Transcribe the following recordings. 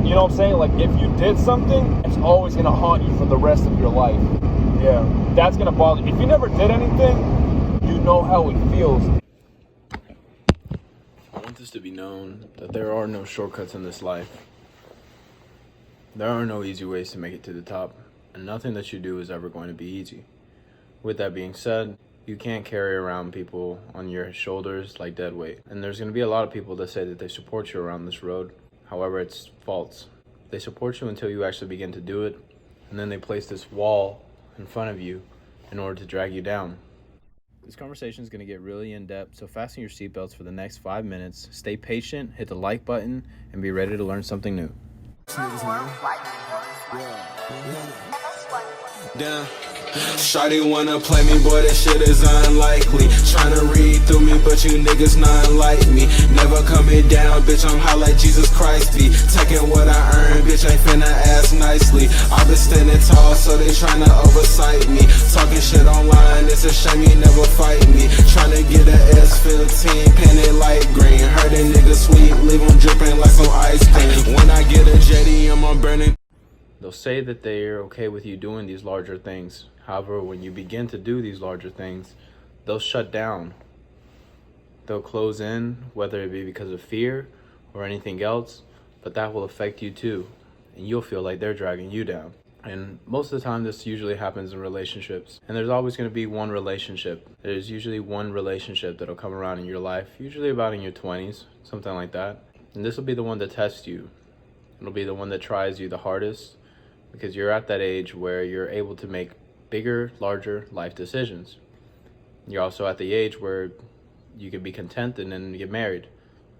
you know what I'm saying? Like, if you did something, it's always going to haunt you for the rest of your life. Yeah. That's going to bother you. If you never did anything, you know how it feels. I want this to be known that there are no shortcuts in this life. There are no easy ways to make it to the top, and nothing that you do is ever going to be easy. With that being said, you can't carry around people on your shoulders like dead weight. And there's going to be a lot of people that say that they support you around this road. However, it's false. They support you until you actually begin to do it, and then they place this wall in front of you in order to drag you down. This conversation is going to get really in-depth, so fasten your seatbelts for the next 5 minutes. Stay patient, hit the like button, and be ready to learn something new. Damn. Shawty wanna play me, boy, that shit is unlikely. Tryna read through me, but you niggas not like me. Never coming down, bitch, I'm high like Jesus Christ be. Taking what I earn, bitch, ain't finna ask nicely. I've been standing tall, so they tryna oversight me. Talking shit online, it's a shame you never fight me. Tryna get a S15, painted light green. Heard a nigga sweet, leave him dripping like some ice cream. When I get a jetty, I'm burning. They'll say that they're okay with you doing these larger things. However, when you begin to do these larger things, they'll shut down. They'll close in, whether it be because of fear or anything else, but that will affect you too. And you'll feel like they're dragging you down. And most of the time, this usually happens in relationships. And there's always going to be one relationship. There's usually one relationship that'll come around in your life, usually about in your 20s, something like that. And this will be the one that tests you. It'll be the one that tries you the hardest, because you're at that age where you're able to make bigger, larger life decisions. You're also at the age where you can be content and then get married.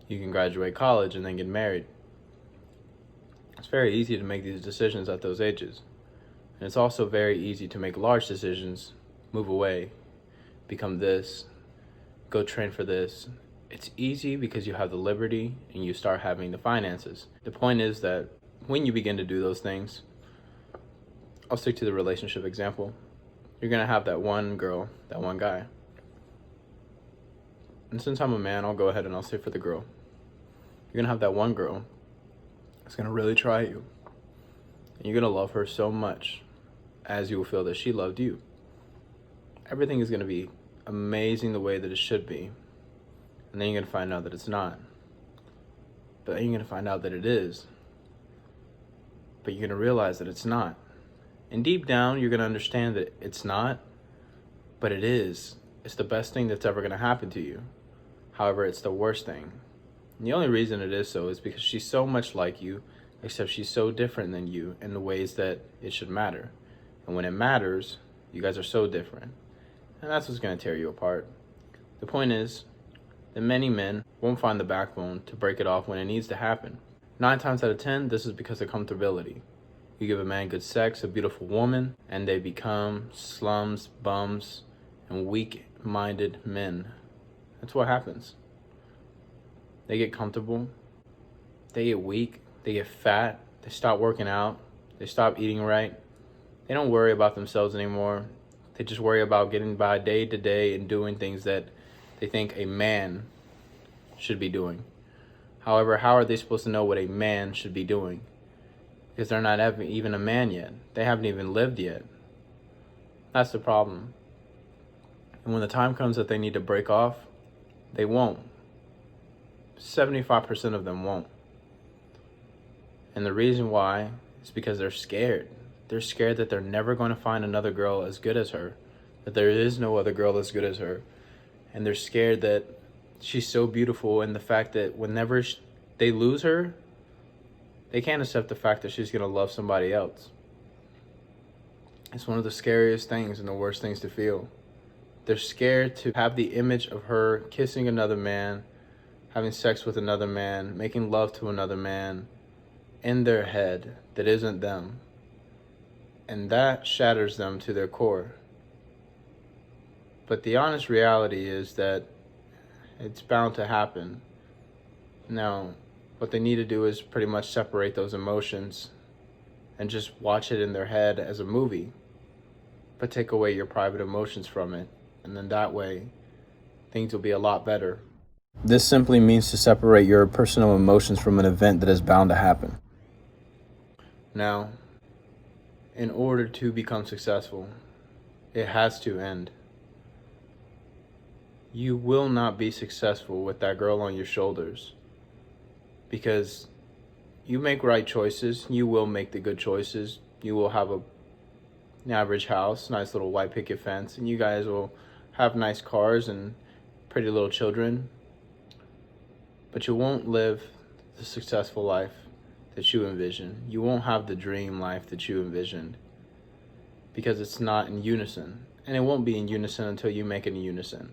You can graduate college and then get married. It's very easy to make these decisions at those ages. And it's also very easy to make large decisions, move away, become this, go train for this. It's easy because you have the liberty and you start having the finances. The point is that when you begin to do those things, I'll stick to the relationship example. You're going to have that one girl, that one guy. And since I'm a man, I'll go ahead and I'll say for the girl. You're going to have that one girl that's going to really try you. And you're going to love her so much as you will feel that she loved you. Everything is going to be amazing the way that it should be. And then you're going to find out that it's not. But then you're going to find out that it is. But you're going to realize that it's not. And deep down, you're going to understand that it's not, but it is. It's the best thing that's ever going to happen to you. However, it's the worst thing. And the only reason it is so is because she's so much like you, except she's so different than you in the ways that it should matter. And when it matters, you guys are so different. And that's what's going to tear you apart. The point is that many men won't find the backbone to break it off when it needs to happen. 9 times out of 10, this is because of comfortability. You give a man good sex, a beautiful woman, and they become slums, bums, and weak-minded men. That's what happens. They get comfortable, they get weak, they get fat, they stop working out, they stop eating right. They don't worry about themselves anymore. They just worry about getting by day to day and doing things that they think a man should be doing. However, how are they supposed to know what a man should be doing? Because they're not even a man yet. They haven't even lived yet. That's the problem. And when the time comes that they need to break off, they won't. 75% of them won't. And the reason why is because they're scared. They're scared that they're never going to find another girl as good as her, that there is no other girl as good as her. And they're scared that she's so beautiful, and the fact that whenever they lose her, they can't accept the fact that she's going to love somebody else. It's one of the scariest things and the worst things to feel. They're scared to have the image of her kissing another man, having sex with another man, making love to another man in their head that isn't them. And that shatters them to their core. But the honest reality is that it's bound to happen. Now, what they need to do is pretty much separate those emotions and just watch it in their head as a movie, but take away your private emotions from it. And then that way, things will be a lot better. This simply means to separate your personal emotions from an event that is bound to happen. Now, in order to become successful, it has to end. You will not be successful with that girl on your shoulders, because you make right choices. You will make the good choices. You will have an average house, nice little white picket fence, and you guys will have nice cars and pretty little children. But you won't live the successful life that you envision. You won't have the dream life that you envisioned, because it's not in unison. And it won't be in unison until you make it in unison.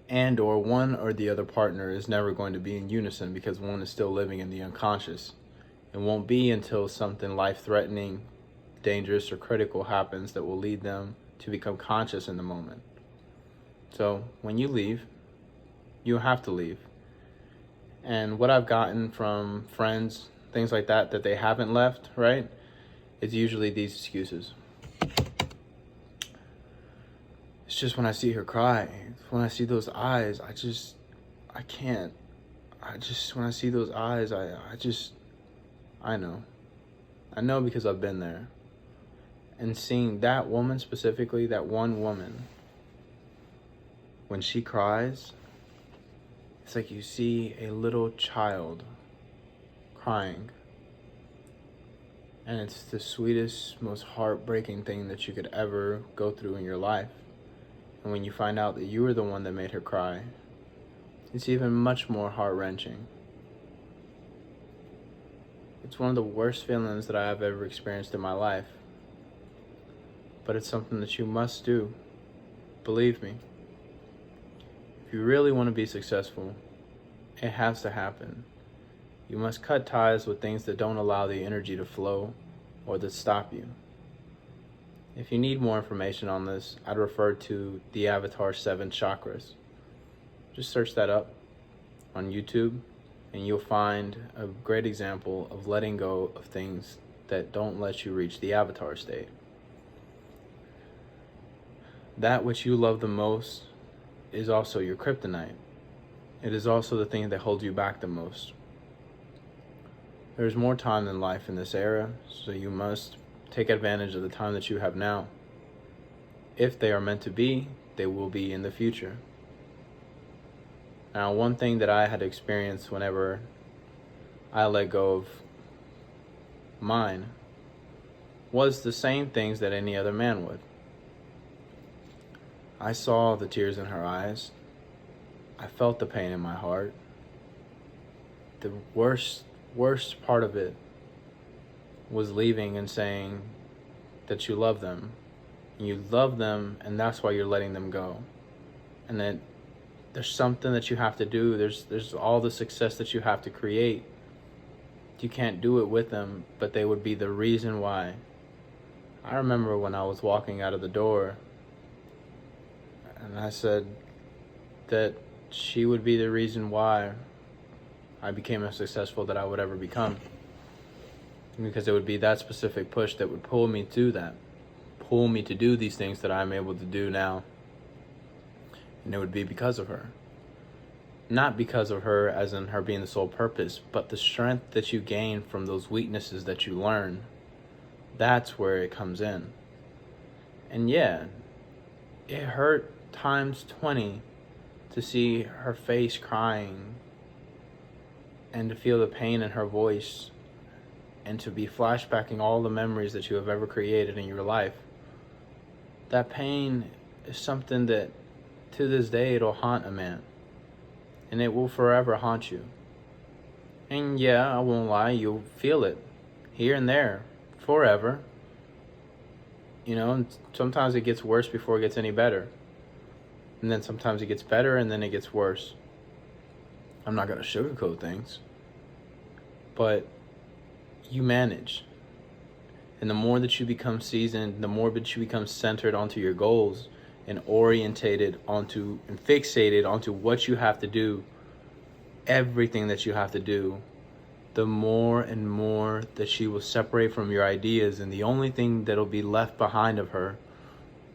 And or one or the other partner is never going to be in unison, because one is still living in the unconscious. It won't be until something life-threatening, dangerous, or critical happens that will lead them to become conscious in the moment. So when you leave, you have to leave. And what I've gotten from friends, things like that they haven't left, right? It's usually these excuses. It's just when I see her cry, when I see those eyes, I can't. When I see those eyes, I know. I know because I've been there. And seeing that woman specifically, that one woman, when she cries, it's like you see a little child crying. And it's the sweetest, most heartbreaking thing that you could ever go through in your life. And when you find out that you were the one that made her cry, it's even much more heart-wrenching. It's one of the worst feelings that I have ever experienced in my life. But it's something that you must do. Believe me. If you really want to be successful, it has to happen. You must cut ties with things that don't allow the energy to flow or that stop you. If you need more information on this, I'd refer to the Avatar 7 Chakras. Just search that up on YouTube, and you'll find a great example of letting go of things that don't let you reach the Avatar state. That which you love the most is also your kryptonite. It is also the thing that holds you back the most. There's more time than life in this era, so you must take advantage of the time that you have now. If they are meant to be, they will be in the future. Now, one thing that I had experienced whenever I let go of mine was the same things that any other man would. I saw the tears in her eyes. I felt the pain in my heart. The worst part of it was leaving and saying that you love them. You love them, and that's why you're letting them go. And that there's something that you have to do. There's all the success that you have to create. You can't do it with them, but they would be the reason why. I remember when I was walking out of the door, and I said that she would be the reason why I became as successful that I would ever become. Because it would be that specific push that would pull me to that. Pull me to do these things that I'm able to do now. And it would be because of her. Not because of her as in her being the sole purpose, but the strength that you gain from those weaknesses that you learn. That's where it comes in. And yeah, it hurt times 20 to see her face crying and to feel the pain in her voice and to be flashbacking all the memories that you have ever created in your life. That pain is something that to this day it'll haunt a man, and it will forever haunt you. And yeah, I won't lie, you'll feel it here and there forever. You know, and sometimes it gets worse before it gets any better. And then sometimes it gets better and then it gets worse. I'm not going to sugarcoat things. But you manage. And the more that you become seasoned, the more that you become centered onto your goals and orientated onto and fixated onto what you have to do, everything that you have to do, the more and more that she will separate from your ideas, and the only thing that'll be left behind of her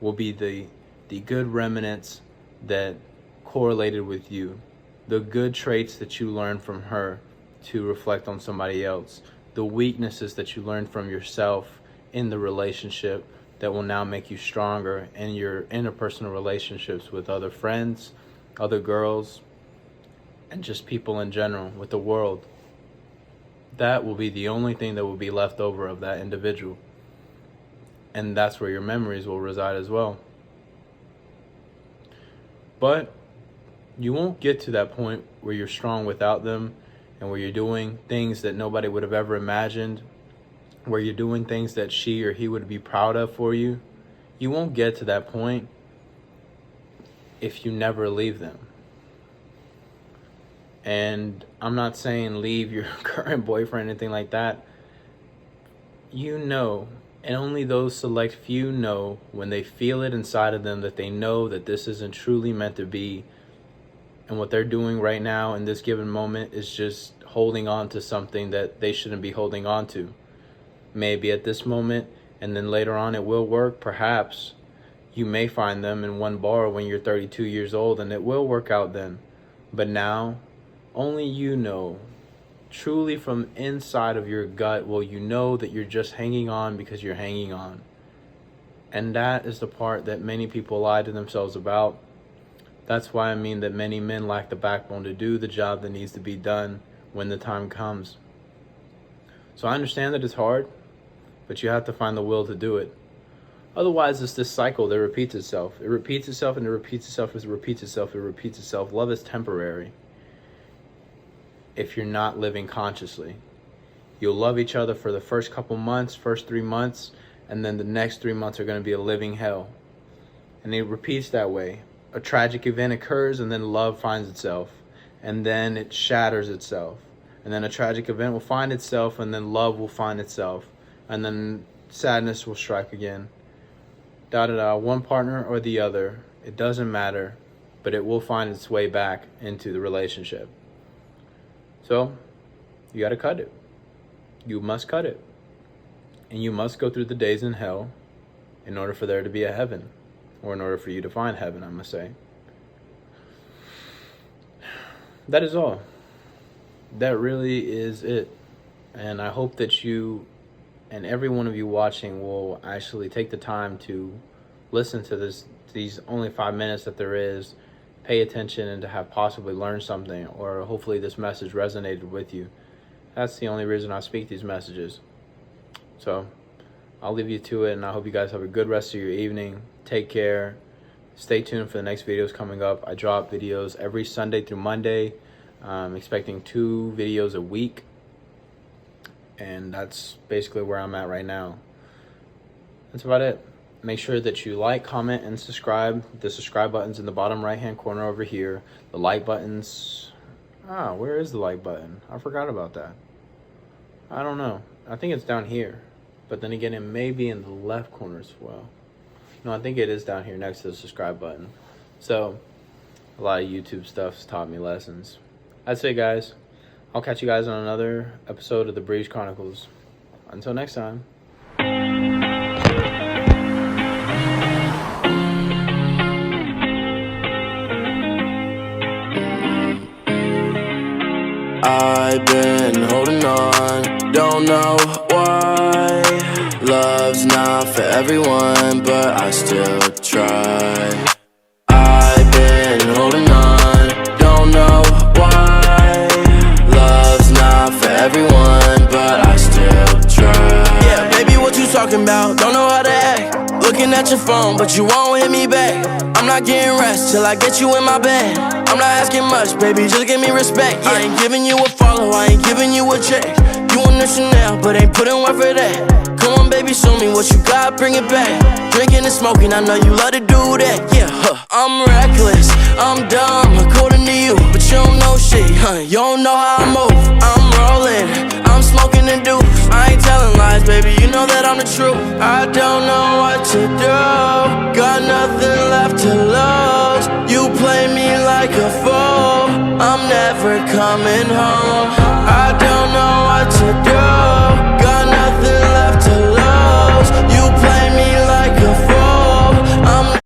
will be the good remnants that correlated with you, the good traits that you learned from her to reflect on somebody else, the weaknesses that you learned from yourself in the relationship that will now make you stronger in your interpersonal relationships with other friends, other girls, and just people in general, with the world. That will be the only thing that will be left over of that individual. And that's where your memories will reside as well. But you won't get to that point where you're strong without them, and where you're doing things that nobody would have ever imagined, where you're doing things that she or he would be proud of for you. You won't get to that point if you never leave them. And I'm not saying leave your current boyfriend or anything like that. You know, and only those select few know, when they feel it inside of them, that they know that this isn't truly meant to be. And what they're doing right now in this given moment is just holding on to something that they shouldn't be holding on to. Maybe at this moment, and then later on it will work. Perhaps you may find them in one bar when you're 32 years old, and it will work out then. But now, only you know, truly from inside of your gut, will you know that you're just hanging on because you're hanging on. And that is the part that many people lie to themselves about. That's why I mean that many men lack the backbone to do the job that needs to be done when the time comes. So I understand that it's hard, but you have to find the will to do it. Otherwise, it's this cycle that repeats itself. It repeats itself, and it repeats itself, it repeats itself, it repeats itself. Love is temporary if you're not living consciously. You'll love each other for the first couple months, first 3 months, and then the next 3 months are going to be a living hell. And it repeats that way. A tragic event occurs, and then love finds itself, and then it shatters itself, and then a tragic event will find itself, and then love will find itself, and then sadness will strike again. One partner or the other, it doesn't matter, but it will find its way back into the relationship. So you got to cut it. You must cut it, and you must go through the days in hell in order for there to be a heaven. Or in order for you to find heaven, I must say. That is all. That really is it. And I hope that you and every one of you watching will actually take the time to listen to these only 5 minutes that there is, pay attention, and to have possibly learned something, or hopefully this message resonated with you. That's the only reason I speak these messages. So I'll leave you to it, and I hope you guys have a good rest of your evening. Take care. Stay tuned for the next videos coming up. I drop videos every Sunday through Monday. I'm expecting 2 videos a week. And that's basically where I'm at right now. That's about it. Make sure that you like, comment, and subscribe. The subscribe button's in the bottom right-hand corner over here. The like button's... where is the like button? I forgot about that. I don't know. I think it's down here. But then again, it may be in the left corner as well. No, I think it is down here next to the subscribe button. So, a lot of YouTube stuff's taught me lessons. That's it, guys. I'll catch you guys on another episode of the Breeze Chronicles. Until next time. I've been holding on, don't know why. Love's not for everyone, but I still try. I've been holding on, don't know why. Love's not for everyone, but I still try. Yeah, baby, what you talking about? Don't know how to act. Looking at your phone, but you won't hit me back. I'm not getting rest till I get you in my bed. I'm not asking much, baby, just give me respect. Yeah. I ain't giving you a follow, I ain't giving you a check. You want the Chanel, but ain't putting work for that. Come on, baby, show me what you got, bring it back. Drinking and smoking, I know you love to do that. Yeah, I'm reckless, I'm dumb, according to you, but you don't know shit, you don't know how I move. I'm rolling, I'm smoking and do. I ain't telling lies, baby, you know that I'm the truth. I don't know what to do, got nothing left to lose. You play me like a fool, I'm never coming home. I don't